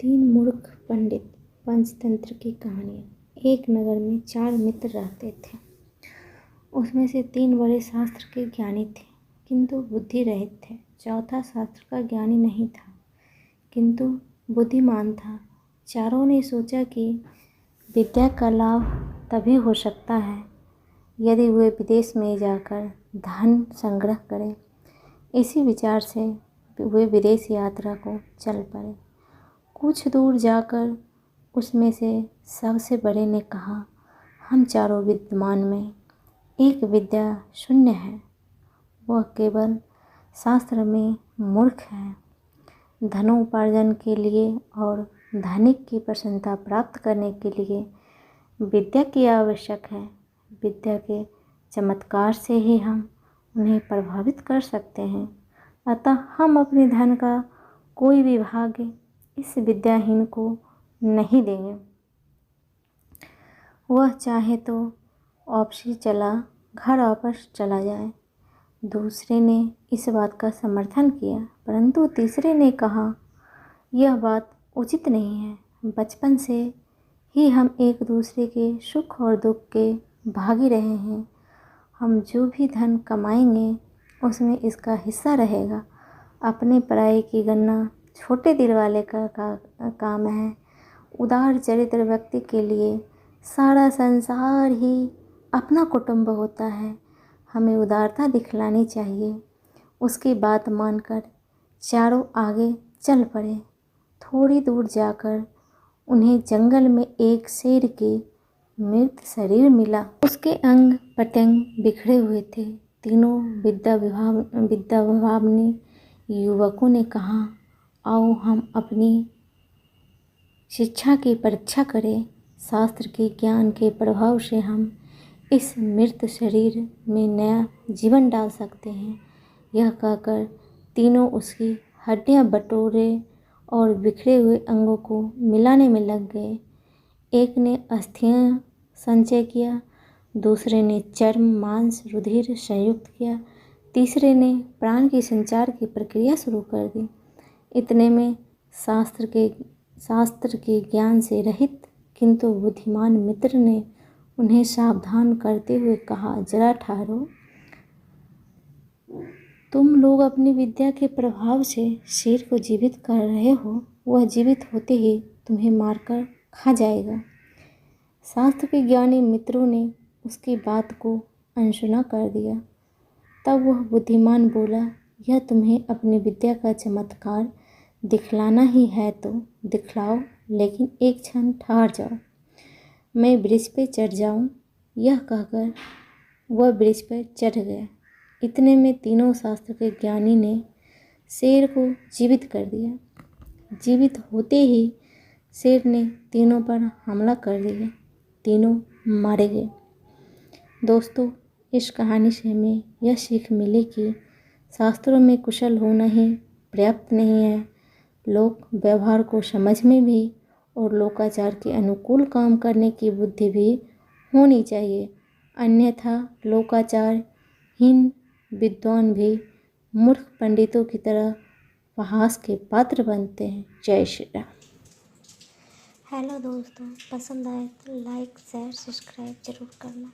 तीन मूर्ख पंडित पंचतंत्र की कहानी। एक नगर में 4 मित्र रहते थे। उसमें से 3 बड़े शास्त्र के ज्ञानी थे किंतु बुद्धि रहित थे। चौथा शास्त्र का ज्ञानी नहीं था किंतु बुद्धिमान था। चारों ने सोचा कि विद्या का लाभ तभी हो सकता है यदि वे विदेश में जाकर धन संग्रह करें। इसी विचार से वे विदेश यात्रा को चल पड़े। कुछ दूर जाकर उसमें से सबसे बड़े ने कहा, हम चारों विद्वान में एक विद्या शून्य है, वह केवल शास्त्र में मूर्ख है। धनोपार्जन के लिए और धनिक की प्रसन्नता प्राप्त करने के लिए विद्या की आवश्यक है। विद्या के चमत्कार से ही हम उन्हें प्रभावित कर सकते हैं। अतः हम अपने धन का कोई भी भाग इस विद्याहीन को नहीं देंगे। वह चाहे तो घर वापस चला जाए। दूसरे ने इस बात का समर्थन किया, परंतु तीसरे ने कहा, यह बात उचित नहीं है। बचपन से ही हम एक दूसरे के सुख और दुख के भागी रहे हैं। हम जो भी धन कमाएंगे उसमें इसका हिस्सा रहेगा। अपने पराये की गणना छोटे दिल वाले का काम है। उदार चरित्र व्यक्ति के लिए सारा संसार ही अपना कुटुंब होता है। हमें उदारता दिखलानी चाहिए। उसकी बात मानकर चारों आगे चल पड़े। थोड़ी दूर जाकर उन्हें जंगल में एक शेर के मृत शरीर मिला। उसके अंग प्रत्यंग बिखरे हुए थे। तीनों विद्याविभाने युवकों ने कहा, आओ हम अपनी शिक्षा की परीक्षा करें। शास्त्र के ज्ञान के प्रभाव से हम इस मृत शरीर में नया जीवन डाल सकते हैं। यह कहकर तीनों उसकी हड्डियां बटोरे और बिखरे हुए अंगों को मिलाने में लग गए। एक ने अस्थियां संचय किया, दूसरे ने चर्म मांस रुधिर संयुक्त किया, तीसरे ने प्राण की संचार की प्रक्रिया शुरू कर दी। इतने में शास्त्र के ज्ञान से रहित किंतु बुद्धिमान मित्र ने उन्हें सावधान करते हुए कहा, जरा ठहरो। तुम लोग अपनी विद्या के प्रभाव से शेर को जीवित कर रहे हो। वह जीवित होते ही तुम्हें मारकर खा जाएगा। शास्त्र के ज्ञानी मित्रों ने उसकी बात को अनसुना कर दिया। तब वह बुद्धिमान बोला, यह तुम्हें अपनी विद्या का चमत्कार दिखलाना ही है तो दिखलाओ, लेकिन एक क्षण ठहर जाओ, मैं वृक्ष पे चढ़ जाऊं। यह कहकर वह वृक्ष पर चढ़ गया। इतने में तीनों शास्त्र के ज्ञानी ने शेर को जीवित कर दिया। जीवित होते ही शेर ने तीनों पर हमला कर दिया। तीनों मारे गए। दोस्तों, इस कहानी से हमें यह सीख मिली कि शास्त्रों में कुशल होना ही पर्याप्त नहीं है। लोक व्यवहार को समझने भी और लोकाचार के अनुकूल काम करने की बुद्धि भी होनी चाहिए। अन्यथा लोकाचारहीन विद्वान भी मूर्ख पंडितों की तरह उपहास के पात्र बनते हैं। जय श्री राम। हेलो दोस्तों, पसंद आए तो लाइक शेयर सब्सक्राइब जरूर करना।